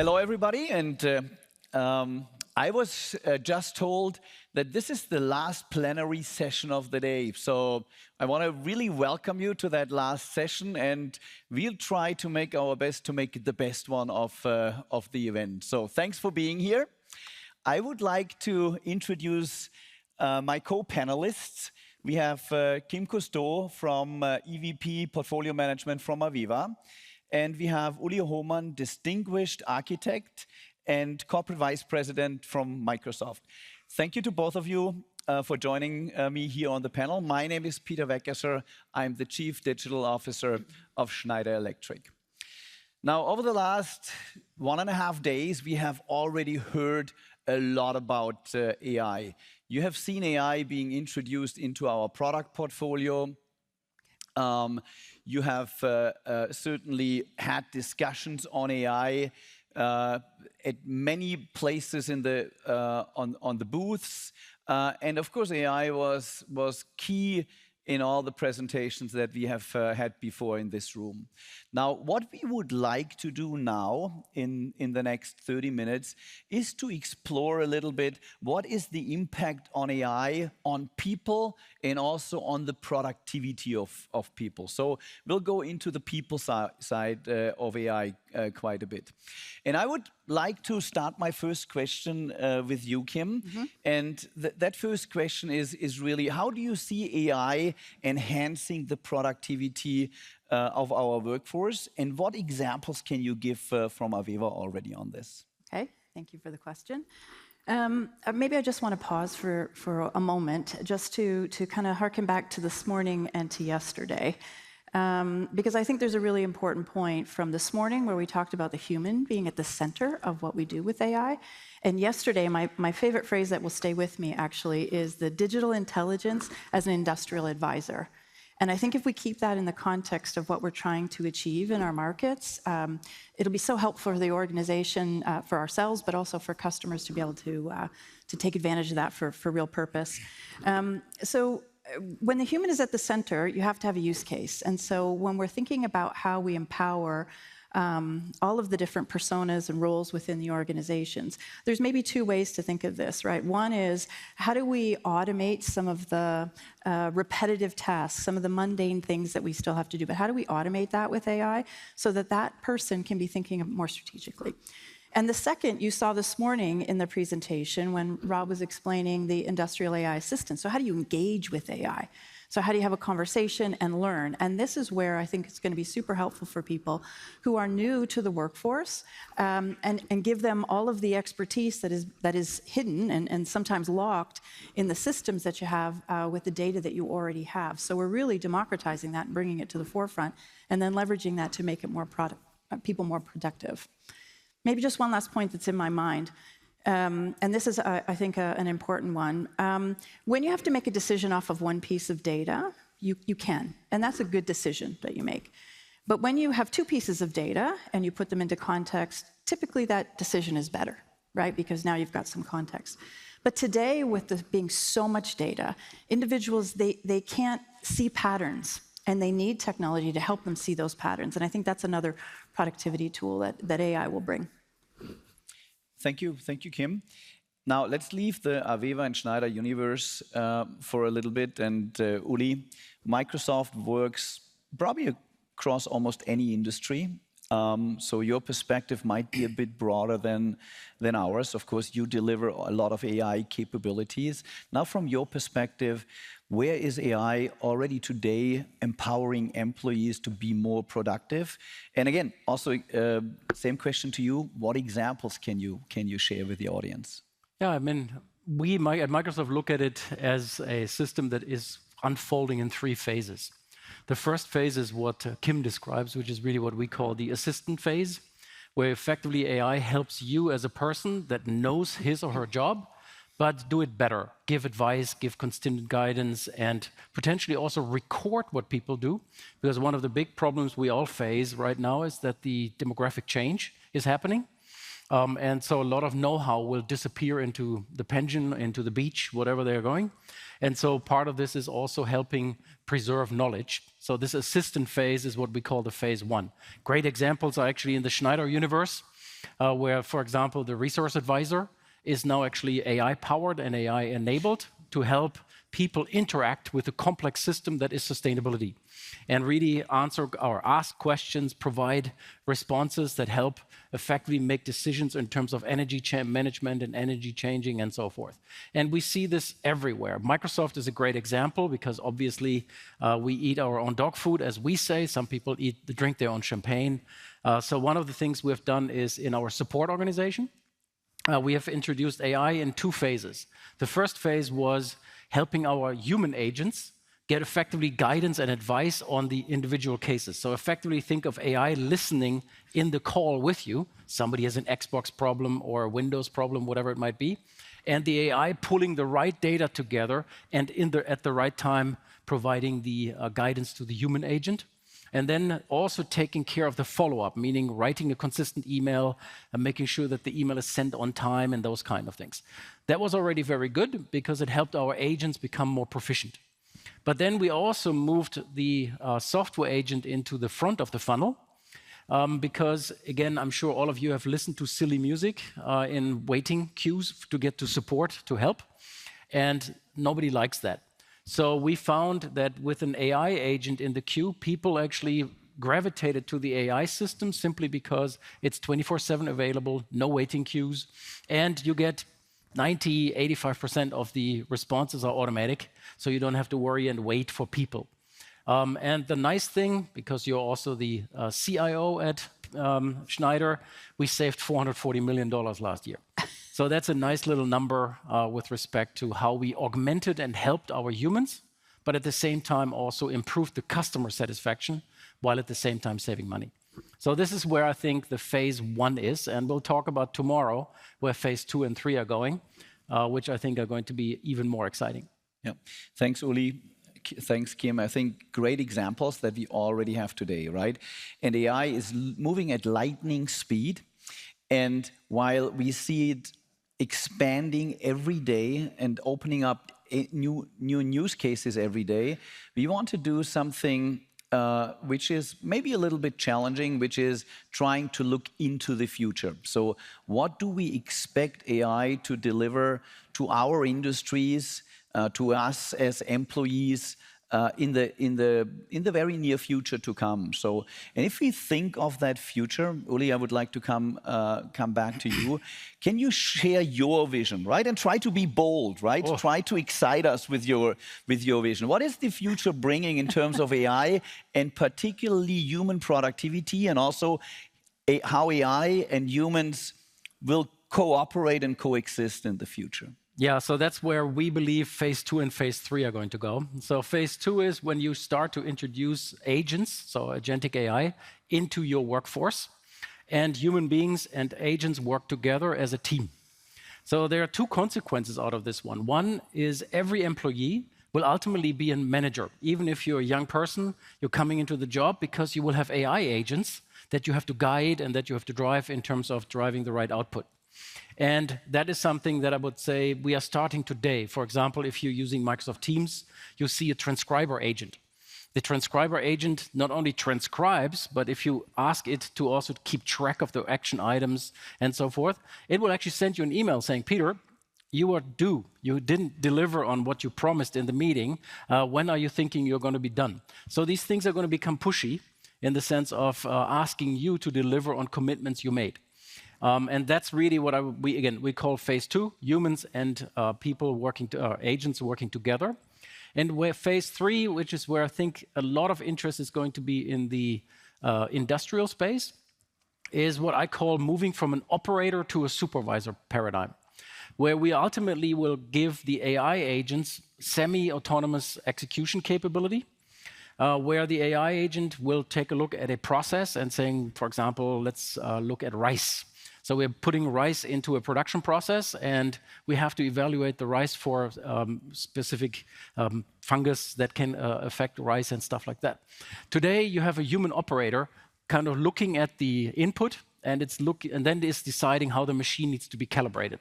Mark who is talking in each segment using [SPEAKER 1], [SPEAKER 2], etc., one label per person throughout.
[SPEAKER 1] Hello, everybody, and I was just told that this is the last plenary session of the day. So I want to really welcome you to that last session, and we'll try to make our best to make it the best one of the event. So thanks for being here. I would like to introduce my co-panelists. We have Kim Cousteau from EVP Portfolio Management from Aviva. And we have Uli Hohmann, Distinguished Architect and Corporate Vice President from Microsoft. Thank you to both of you for joining me here on the panel. My name is Peter Weckerser. I'm the Chief Digital Officer of Schneider Electric. Now, over the last 1.5 days, we have already heard a lot about AI. You have seen AI being introduced into our product portfolio. You have certainly had discussions on AI at many places in the, on the booths. And of course, AI was key in all the presentations that we have had before in this room. Now, what we would like to do now in the next 30 minutes is to explore a little bit what is the impact on AI on people and also on the productivity of people. So we'll go into the people side of AI quite a bit. And I would like to start my first question with you, Kim. And that first question is really, how do you see AI enhancing the productivity of our workforce? And what examples can you give from Aviva already on this?
[SPEAKER 2] Okay, thank you for the question. Maybe I just want to pause for a moment just to kind of harken back to this morning and to yesterday. Because I think there's a really important point from this morning where we talked about the human being at the center of what we do with AI. And yesterday, my favorite phrase that will stay with me actually is the digital intelligence as an industrial advisor. And I think if we keep that in the context of what we're trying to achieve in our markets, it'll be so helpful for the organization, for ourselves, but also for customers to be able to take advantage of that for real purpose. So when the human is at the center, you have to have a use case. And so when we're thinking about how we empower all of the different personas and roles within the organizations, there's maybe two ways to think of this, right? One is, how do we automate some of the repetitive tasks, some of the mundane things that we still have to do, but how do we automate that with AI so that that person can be thinking more strategically? And the second, you saw this morning in the presentation when Rob was explaining the industrial AI assistant. So how do you engage with AI? So how do you have a conversation and learn? And this is where I think it's going to be super helpful for people who are new to the workforce, and give them all of the expertise that is hidden and sometimes locked in the systems that you have with the data that you already have. So we're really democratizing that and bringing it to the forefront, and then leveraging that to make it people more productive. Maybe just one last point that's in my mind. And this is, I think, an important one. When you have to make a decision off of one piece of data, you can. And that's a good decision that you make. But when you have two pieces of data and you put them into context, typically that decision is better, right? Because now you've got some context. But today, with there being so much data, individuals, they can't see patterns. And they need technology to help them see those patterns. And I think that's another productivity tool that AI will bring.
[SPEAKER 1] Thank you, Kim. Now let's leave the Aviva and Schneider universe for a little bit. And Uli, Microsoft works probably across almost any industry. So your perspective might be a bit broader than ours. Of course, you deliver a lot of AI capabilities. Now, from your perspective, where is AI already today empowering employees to be more productive? And again, also, same question to you. What examples can you share with the audience?
[SPEAKER 3] Yeah, I mean, we at Microsoft look at it as a system that is unfolding in 3 phases. The first phase is what Kim describes, which is really what we call the assistant phase, where effectively AI helps you as a person that knows his or her job, but do it better, give advice, give constant guidance, and potentially also record what people do. Because one of the big problems we all face right now is that the demographic change is happening. And so a lot of know-how will disappear into the pension, into the beach, whatever they're going. And so part of this is also helping preserve knowledge. So this assistant phase is what we call the phase 1. Great examples are actually in the Schneider universe. where, for example, the resource advisor is now actually AI-powered and AI-enabled to help people interact with a complex system that is sustainability and really answer or ask questions, provide responses that help effectively make decisions in terms of energy management and energy changing and so forth. And we see this everywhere. Microsoft is a great example because obviously we eat our own dog food, as we say. Some people drink their own champagne. So one of the things we've done is in our support organization, we have introduced AI in 2 phases. The first phase was helping our human agents get effectively guidance and advice on the individual cases. So effectively think of AI listening in the call with you. Somebody has an Xbox problem or a Windows problem, whatever it might be, and the AI pulling the right data together and at the right time providing the guidance to the human agent. And then also taking care of the follow-up, meaning writing a consistent email and making sure that the email is sent on time and those kind of things. That was already very good because it helped our agents become more proficient. But then we also moved the software agent into the front of the funnel because, again, I'm sure all of you have listened to silly music in waiting queues to get to support, to help, and nobody likes that. So we found that with an AI agent in the queue, people actually gravitated to the AI system simply because it's 24/7 available, no waiting queues, and you get 85% of the responses are automatic, so you don't have to worry and wait for people. And the nice thing, because you're also the CIO at Schneider, we saved $440 million last year. So that's a nice little number with respect to how we augmented and helped our humans, but at the same time also improved the customer satisfaction while at the same time saving money. So this is where I think the phase 1 is, and we'll talk about tomorrow where phase 2 and 3 are going, which I think are going to be even more exciting.
[SPEAKER 1] Yeah. Thanks, Uli. Thanks, Kim. I think great examples that we already have today, right? And AI is moving at lightning speed. And while we see it expanding every day and opening up new use cases every day, we want to do something which is maybe a little bit challenging, which is trying to look into the future. So what do we expect AI to deliver to our industries, to us as employees in the very near future to come? So, and if we think of that future, Uli, I would like to come back to you. Can you share your vision, right? And try to be bold, right? Oh. Try to excite us with your vision. What is the future bringing in terms of AI and particularly human productivity, and also how AI and humans will cooperate and coexist in the future?
[SPEAKER 3] Yeah, so that's where we believe phase 2 and phase 3 are going to go. So phase 2 is when you start to introduce agents, so agentic AI, into your workforce, and human beings and agents work together as a team. So there are 2 consequences out of this one. One is every employee will ultimately be a manager. Even if you're a young person, you're coming into the job because you will have AI agents that you have to guide and that you have to drive in terms of driving the right output. And that is something that I would say we are starting today. For example, if you're using Microsoft Teams, you see a transcriber agent. The transcriber agent not only transcribes, but if you ask it to also keep track of the action items and so forth, it will actually send you an email saying, Peter, you are due. You didn't deliver on what you promised in the meeting. When are you thinking you're going to be done? So these things are going to become pushy in the sense of asking you to deliver on commitments you made. And that's really what we call phase 2, humans and people working, agents working together. And where phase 3, which is where I think a lot of interest is going to be in the industrial space, is what I call moving from an operator to a supervisor paradigm, where we ultimately will give the AI agents semi-autonomous execution capability, where the AI agent will take a look at a process and saying, for example, let's look at rice. So we're putting rice into a production process, and we have to evaluate the rice for specific fungus that can affect rice and stuff like that. Today, you have a human operator kind of looking at the input, and then it's deciding how the machine needs to be calibrated.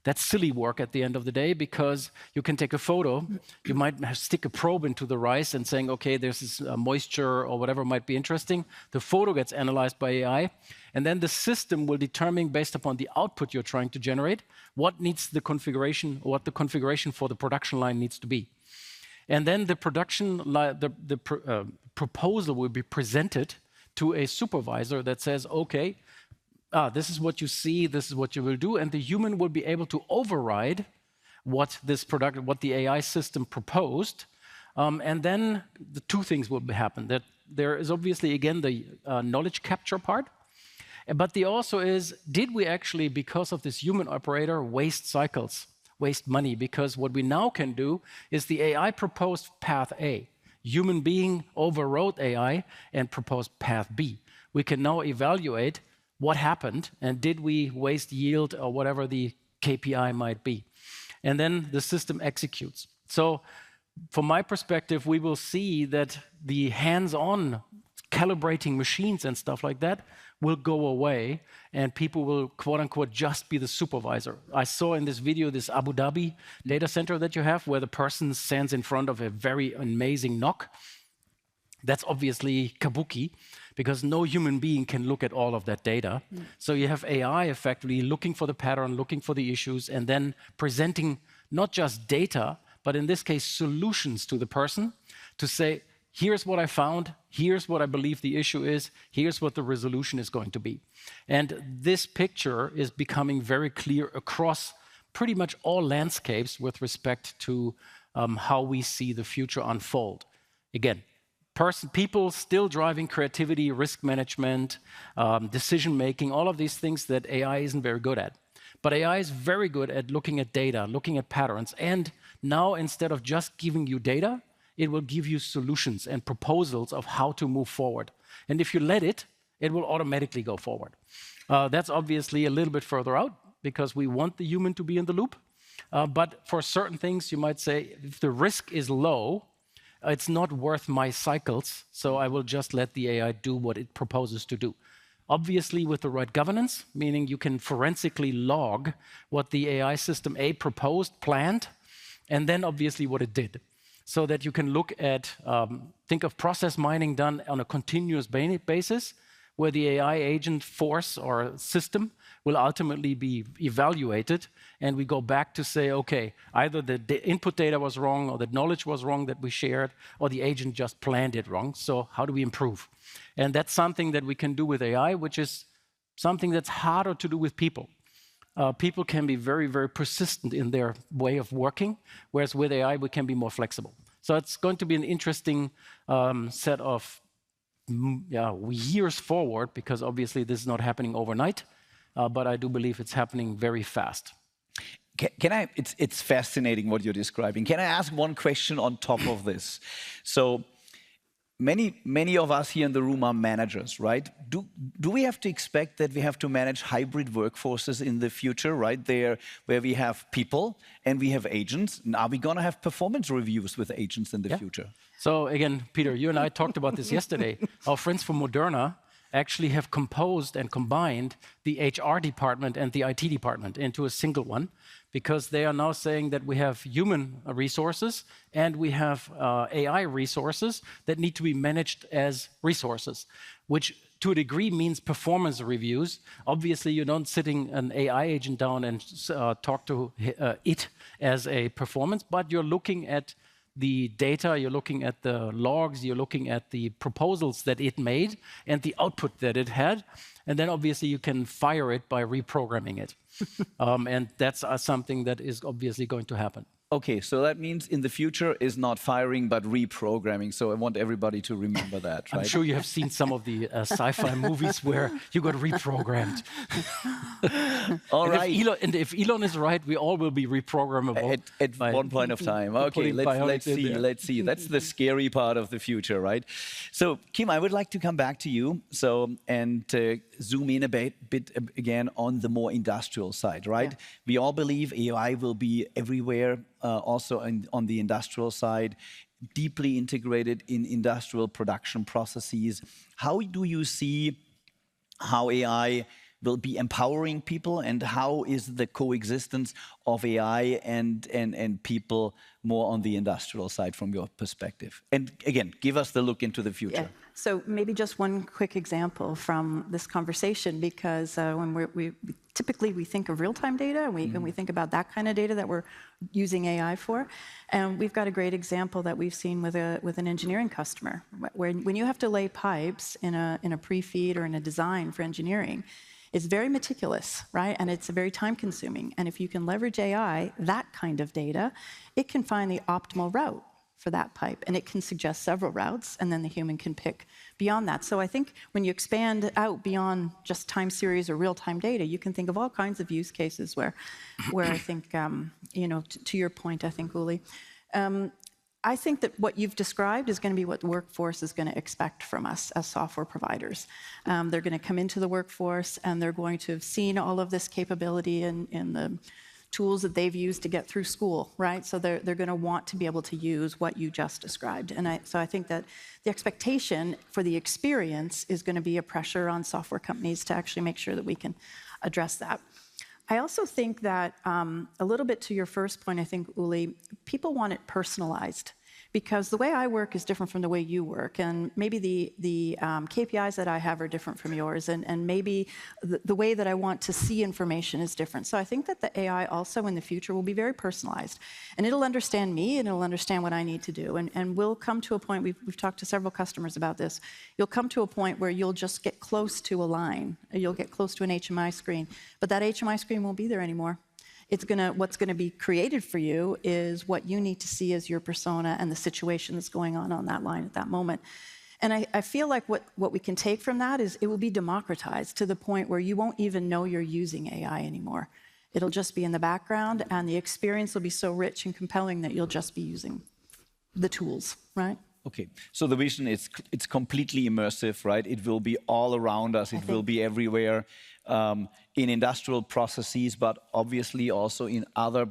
[SPEAKER 3] That's silly work at the end of the day, because you can take a photo, you might stick a probe into the rice and saying, okay, there's this moisture or whatever might be interesting. The photo gets analyzed by AI, and then the system will determine, based upon the output you're trying to generate, what needs the configuration, or what the configuration for the production line needs to be. And then the proposal will be presented to a supervisor that says, okay, this is what you see, this is what you will do, and the human will be able to override what the AI system proposed, and then the two things will happen. That there is obviously, again, the knowledge capture part, but the also is, did we actually, because of this human operator, waste cycles, waste money? Because what we now can do is the AI proposed path A. Human being overrode AI and proposed path B. We can now evaluate what happened, and did we waste yield or whatever the KPI might be. And then the system executes. So from my perspective, we will see that the hands-on calibrating machines and stuff like that will go away, and people will, quote unquote, just be the supervisor. I saw in this video this Abu Dhabi data center that you have, where the person stands in front of a very amazing NOC. That's obviously kabuki, because no human being can look at all of that data. So you have AI effectively looking for the pattern, looking for the issues, and then presenting not just data, but in this case, solutions to the person to say, here's what I found, here's what I believe the issue is, here's what the resolution is going to be. And this picture is becoming very clear across pretty much all landscapes with respect to how we see the future unfold. Again, people still driving creativity, risk management, decision-making, all of these things that AI isn't very good at. But AI is very good at looking at data, looking at patterns, and now instead of just giving you data, it will give you solutions and proposals of how to move forward. And if you let it, it will automatically go forward. That's obviously a little bit further out, because we want the human to be in the loop. But for certain things, you might say, if the risk is low, it's not worth my cycles, so I will just let the AI do what it proposes to do. Obviously, with the right governance, meaning you can forensically log what the AI system A proposed, planned, and then obviously what it did. So that you can look at, think of process mining done on a continuous basis, where the AI agent force or system will ultimately be evaluated, and we go back to say, okay, either the input data was wrong, or the knowledge was wrong that we shared, or the agent just planned it wrong. So how do we improve? And that's something that we can do with AI, which is something that's harder to do with people. People can be very, very persistent in their way of working, whereas with AI, we can be more flexible. So it's going to be an interesting set of years forward, because obviously this is not happening overnight, but I do believe it's happening very fast.
[SPEAKER 1] It's fascinating what you're describing. Can I ask one question on top of this? So many of us here in the room are managers, right? Do we have to expect that we have to manage hybrid workforces in the future, right? There, where we have people and we have agents. And are we going to have performance reviews with agents in the future?
[SPEAKER 3] So again, Peter, you and I talked about this yesterday. Our friends from Moderna actually have composed and combined the HR department and the IT department into a single one, because they are now saying that we have human resources and we have AI resources that need to be managed as resources, which to a degree means performance reviews. Obviously, you don't sitting an AI agent down and talk to it as a performance, but you're looking at the data, you're looking at the logs, you're looking at the proposals that it made and the output that it had. And then obviously you can fire it by reprogramming it. And that's something that is obviously going to happen.
[SPEAKER 1] Okay, so that means in the future is not firing, but reprogramming. So I want everybody to remember that, right?
[SPEAKER 3] I'm sure you have seen some of the sci-fi movies where you got reprogrammed.
[SPEAKER 1] All right.
[SPEAKER 3] If Elon is right, we all will be reprogrammable.
[SPEAKER 1] At one point of time. Okay, let's see. That's the scary part of the future, right? So, Kim, I would like to come back to you and zoom in a bit again on the more industrial side, right? Yeah. We all believe AI will be everywhere, also on the industrial side, deeply integrated in industrial production processes. How do you see how AI will be empowering people, and how is the coexistence of AI and people more on the industrial side from your perspective? And again, give us the look into the future.
[SPEAKER 2] Yeah. So maybe just one quick example from this conversation, because when we typically think of real-time data, and we think about that kind of data that we're using AI for. And we've got a great example that we've seen with an engineering customer, where when you have to lay pipes in a pre-feed or in a design for engineering, it's very meticulous, right? And it's very time-consuming. And if you can leverage AI, that kind of data, it can find the optimal route for that pipe, and it can suggest several routes, and then the human can pick beyond that. So I think when you expand out beyond just time series or real-time data, you can think of all kinds of use cases where I think, to your point, I think, Uli, I think that what you've described is going to be what the workforce is going to expect from us as software providers. They're going to come into the workforce, and they're going to have seen all of this capability in the tools that they've used to get through school, right? So they're going to want to be able to use what you just described. And so I think that the expectation for the experience is going to be a pressure on software companies to actually make sure that we can address that. I also think that a little bit to your first point, I think, Uli, people want it personalized. Because the way I work is different from the way you work, and maybe the KPIs that I have are different from yours, and maybe the way that I want to see information is different. So I think that the AI also in the future will be very personalized, and it'll understand me, and it'll understand what I need to do, and we'll come to a point, we've talked to several customers about this, you'll come to a point where you'll just get close to a line, you'll get close to an HMI screen, but that HMI screen won't be there anymore. What's going to be created for you is what you need to see as your persona and the situation that's going on that line at that moment. And I feel like what we can take from that is it will be democratized to the point where you won't even know you're using AI anymore. It'll just be in the background, and the experience will be so rich and compelling that you'll just be using the tools, right?
[SPEAKER 1] Okay, so the vision is it's completely immersive, right? It will be all around us. It will be everywhere in industrial processes, but obviously also in other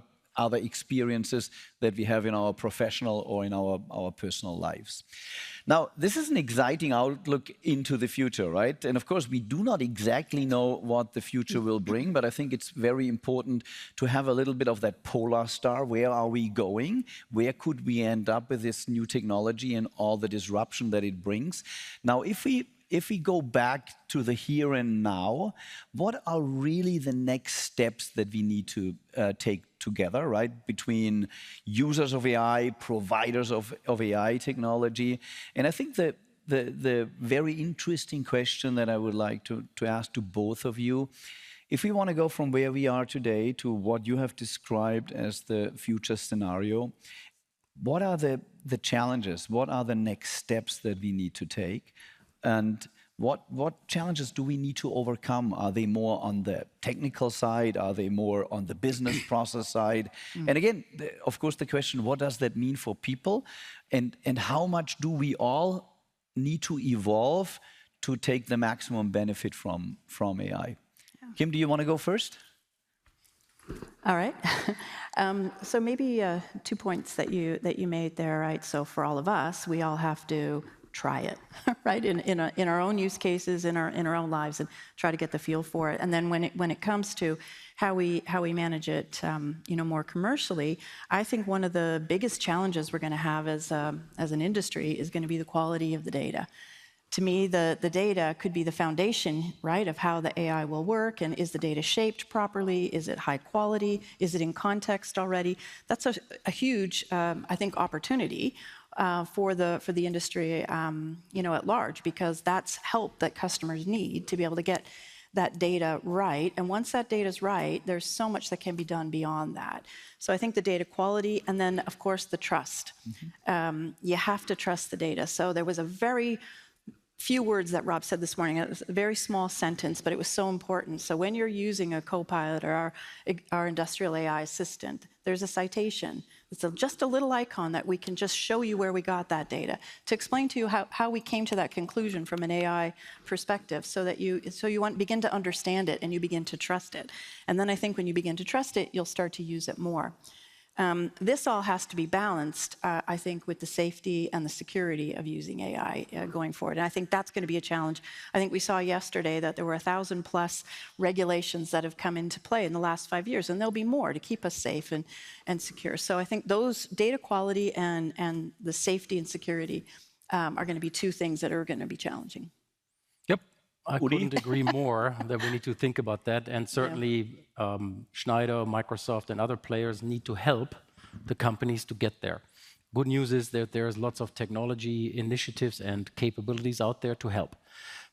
[SPEAKER 1] experiences that we have in our professional or in our personal lives. Now, this is an exciting outlook into the future, right? And of course, we do not exactly know what the future will bring, but I think it's very important to have a little bit of that polar star. Where are we going? Where could we end up with this new technology and all the disruption that it brings? Now, if we go back to the here and now, what are really the next steps that we need to take together, right? Between users of AI, providers of AI technology. And I think that the very interesting question that I would like to ask to both of you, if we want to go from where we are today to what you have described as the future scenario, what are the challenges? What are the next steps that we need to take? And what challenges do we need to overcome? Are they more on the technical side? Are they more on the business process side? And again, of course, the question, what does that mean for people? And how much do we all need to evolve to take the maximum benefit from AI? Yeah. Kim, do you want to go first?
[SPEAKER 2] All right. So maybe 2 points that you made there, right? So for all of us, we all have to try it, right? In our own use cases, in our own lives, and try to get the feel for it. And then when it comes to how we manage it, more commercially, I think one of the biggest challenges we're going to have as an industry is going to be the quality of the data. To me, the data could be the foundation, right, of how the AI will work, and is the data shaped properly? Is it high quality? Is it in context already? That's a huge, I think, opportunity for the industry, at large, because that's help that customers need to be able to get that data right. And once that data is right, there's so much that can be done beyond that. So I think the data quality, and then, of course, the trust. You have to trust the data. So there was a very few words that Rob said this morning. It was a very small sentence, but it was so important. So when you're using a Copilot or our industrial AI assistant, there's a citation. It's just a little icon that we can just show you where we got that data to explain to you how we came to that conclusion from an AI perspective, so that you begin to understand it and you begin to trust it. And then I think when you begin to trust it, you'll start to use it more. This all has to be balanced, I think, with the safety and the security of using AI going forward. And I think that's going to be a challenge. I think we saw yesterday that there were 1,000+ regulations that have come into play in the last 5 years, and there'll be more to keep us safe and secure. So I think those data quality and the safety and security are going to be two things that are going to be challenging.
[SPEAKER 3] Yep, I couldn't agree more that we need to think about that. And certainly Schneider, Microsoft, and other players need to help the companies to get there. Good news is that there's lots of technology initiatives and capabilities out there to help.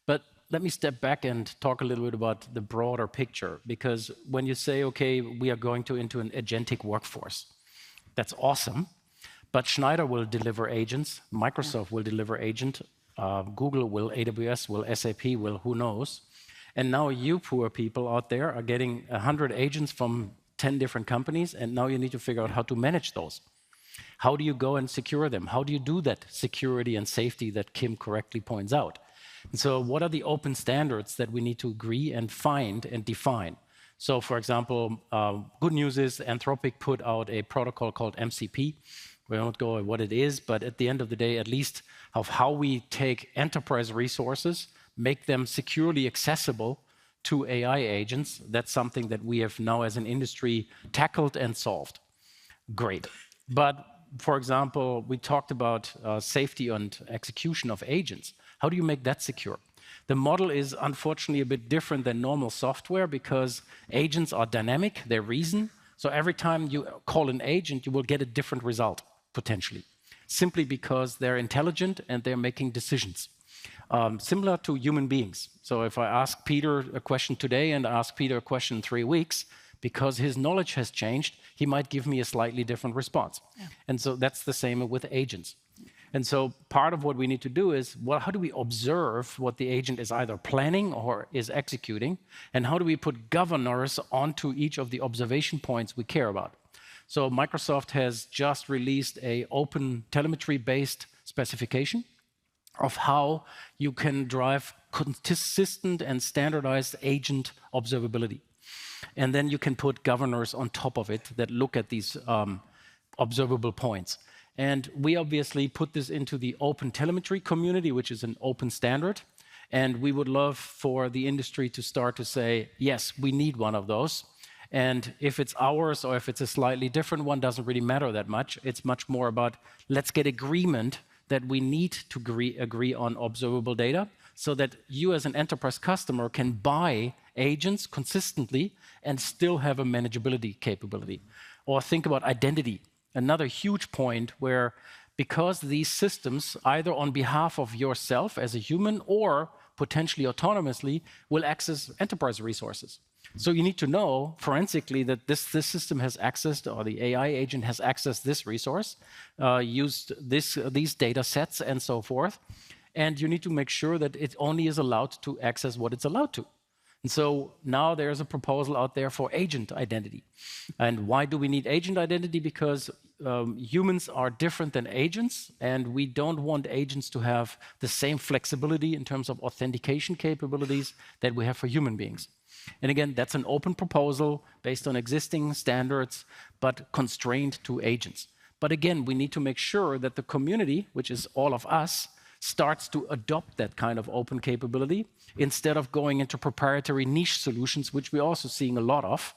[SPEAKER 3] But let me step back and talk a little bit about the broader picture, because when you say, okay, we are going into an agentic workforce, that's awesome. But Schneider will deliver agents, Microsoft will deliver agent, Google will, AWS will, SAP will, who knows. And now you poor people out there are getting 100 agents from 10 different companies, and now you need to figure out how to manage those. How do you go and secure them? How do you do that security and safety that Kim correctly points out? And so what are the open standards that we need to agree and find and define? So for example, good news is Anthropic put out a protocol called MCP. We won't go over what it is, but at the end of the day, at least of how we take enterprise resources, make them securely accessible to AI agents. That's something that we have now as an industry tackled and solved. Great. But for example, we talked about safety and execution of agents. How do you make that secure? The model is unfortunately a bit different than normal software because agents are dynamic, they reason. So every time you call an agent, you will get a different result, potentially, simply because they're intelligent and they're making decisions. Similar to human beings. So if I ask Peter a question today and ask Peter a question in 3 weeks, because his knowledge has changed, he might give me a slightly different response. Yeah. And so that's the same with agents. And so part of what we need to do is, well, how do we observe what the agent is either planning or is executing? And how do we put governors onto each of the observation points we care about? So Microsoft has just released an open telemetry-based specification of how you can drive consistent and standardized agent observability. And then you can put governors on top of it that look at these observable points. And we obviously put this into the open telemetry community, which is an open standard. And we would love for the industry to start to say, yes, we need one of those. And if it's ours or if it's a slightly different one, doesn't really matter that much. It's much more about, let's get agreement that we need to agree on observable data so that you as an enterprise customer can buy agents consistently and still have a manageability capability. Or think about identity. Another huge point where, because these systems, either on behalf of yourself as a human or potentially autonomously, will access enterprise resources. So you need to know forensically that this system has accessed, or the AI agent has accessed this resource, used these data sets and so forth. And you need to make sure that it only is allowed to access what it's allowed to. And so now there's a proposal out there for agent identity. And why do we need agent identity? Because humans are different than agents, and we don't want agents to have the same flexibility in terms of authentication capabilities that we have for human beings. And again, that's an open proposal based on existing standards, but constrained to agents. But again, we need to make sure that the community, which is all of us, starts to adopt that kind of open capability instead of going into proprietary niche solutions, which we're also seeing a lot of,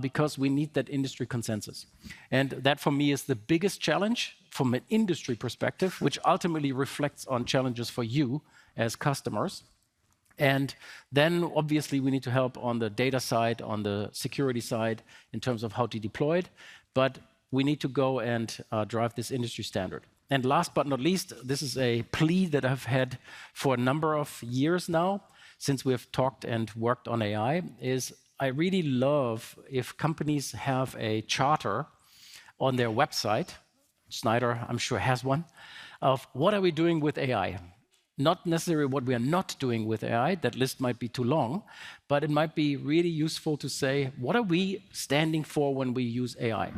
[SPEAKER 3] because we need that industry consensus. And that, for me, is the biggest challenge from an industry perspective, which ultimately reflects on challenges for you as customers. And then, obviously, we need to help on the data side, on the security side, in terms of how to deploy it. But we need to go and drive this industry standard. And last but not least, this is a plea that I've had for a number of years now, since we've talked and worked on AI, is I really love if companies have a charter on their website, Schneider, I'm sure, has one, of what are we doing with AI? Not necessarily what we are not doing with AI, that list might be too long, but it might be really useful to say, what are we standing for when we use AI?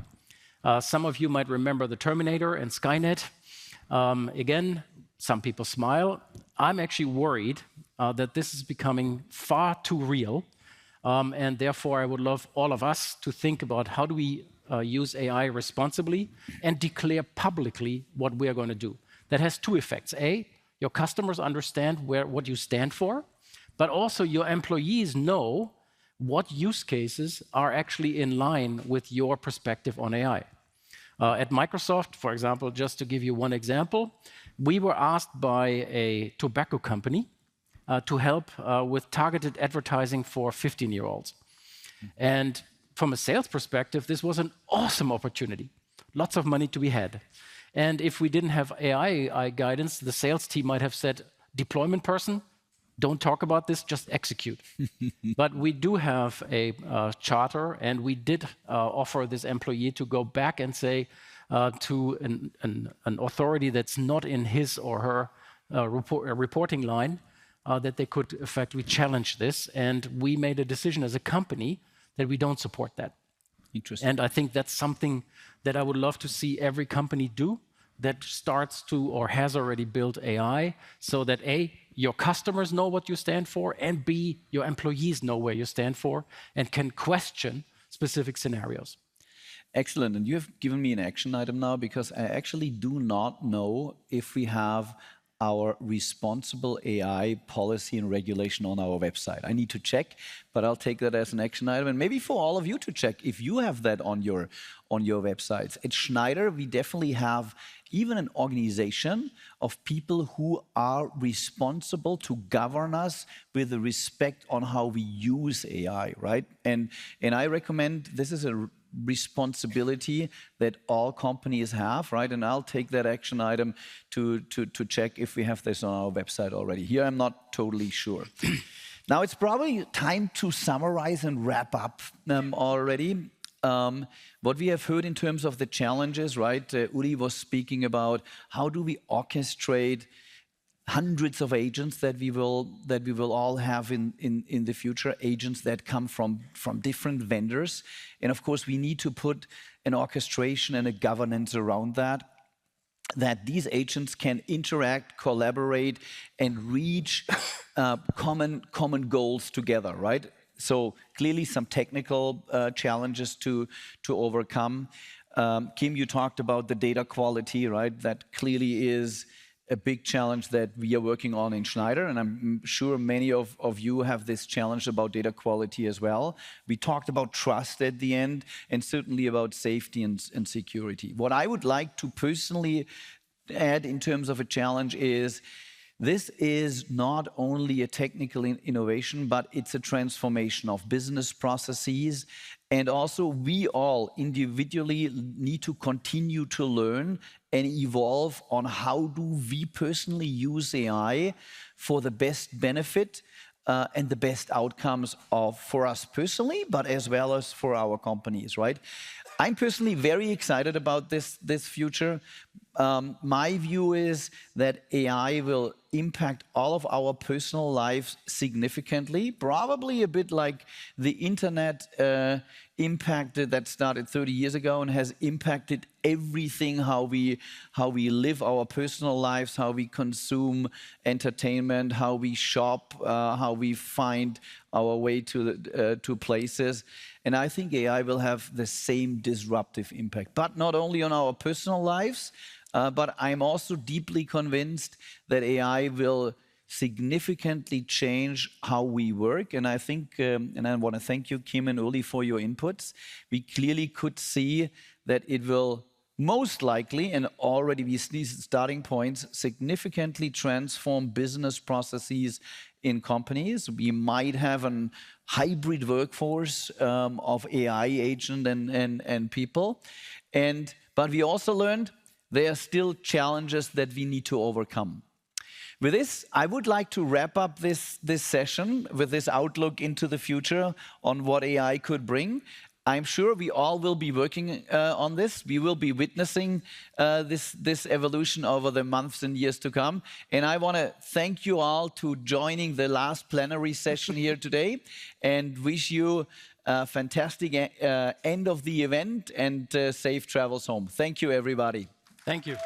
[SPEAKER 3] Some of you might remember the Terminator and Skynet. Again, some people smile. I'm actually worried that this is becoming far too real. And therefore, I would love all of us to think about how do we use AI responsibly and declare publicly what we are going to do. That has two effects. A, your customers understand what you stand for, but also your employees know what use cases are actually in line with your perspective on AI. At Microsoft, for example, just to give you one example, we were asked by a tobacco company to help with targeted advertising for 15-year-olds. And from a sales perspective, this was an awesome opportunity. Lots of money to be had. And if we didn't have AI guidance, the sales team might have said, deployment person, don't talk about this, just execute. But we do have a charter, and we did offer this employee to go back and say to an authority that's not in his or her reporting line that they could effectively challenge this. And we made a decision as a company that we don't support that.
[SPEAKER 1] Interesting.
[SPEAKER 3] And I think that's something that I would love to see every company do that starts to or has already built AI so that A, your customers know what you stand for, and B, your employees know where you stand for and can question specific scenarios.
[SPEAKER 1] Excellent. And you have given me an action item now, because I actually do not know if we have our responsible AI policy and regulation on our website. I need to check, but I'll take that as an action item. And maybe for all of you to check if you have that on your websites. At Schneider, we definitely have even an organization of people who are responsible to govern us with the respect on how we use AI, right? And I recommend, this is a responsibility that all companies have, right? And I'll take that action item to check if we have this on our website already. Here, I'm not totally sure. Now, it's probably time to summarize and wrap up already. What we have heard in terms of the challenges, right? Uli was speaking about how do we orchestrate hundreds of agents that we will all have in the future, agents that come from different vendors. And of course, we need to put an orchestration and a governance around that these agents can interact, collaborate, and reach common goals together, right? So clearly some technical challenges to overcome. Kim, you talked about the data quality, right? That clearly is a big challenge that we are working on in Schneider, and I'm sure many of you have this challenge about data quality as well. We talked about trust at the end, and certainly about safety and security. What I would like to personally add in terms of a challenge is, this is not only a technical innovation, but it's a transformation of business processes. And also, we all individually need to continue to learn and evolve on how do we personally use AI for the best benefit and the best outcomes for us personally, but as well as for our companies, right? I'm personally very excited about this future. My view is that AI will impact all of our personal lives significantly, probably a bit like the internet impacted, that started 30 years ago and has impacted everything, how we live our personal lives, how we consume entertainment, how we shop, how we find our way to places. And I think AI will have the same disruptive impact, but not only on our personal lives, but I'm also deeply convinced that AI will significantly change how we work. And I think, and I want to thank you, Kim and Uli, for your inputs. We clearly could see that it will most likely, and already we see starting points, significantly transform business processes in companies. We might have a hybrid workforce of AI agent and people. But we also learned there are still challenges that we need to overcome. With this, I would like to wrap up this session with this outlook into the future on what AI could bring. I'm sure we all will be working on this. We will be witnessing this evolution over the months and years to come. And I want to thank you all to joining the last plenary session here today, and wish you a fantastic end of the event and safe travels home. Thank you, everybody.
[SPEAKER 3] Thank you.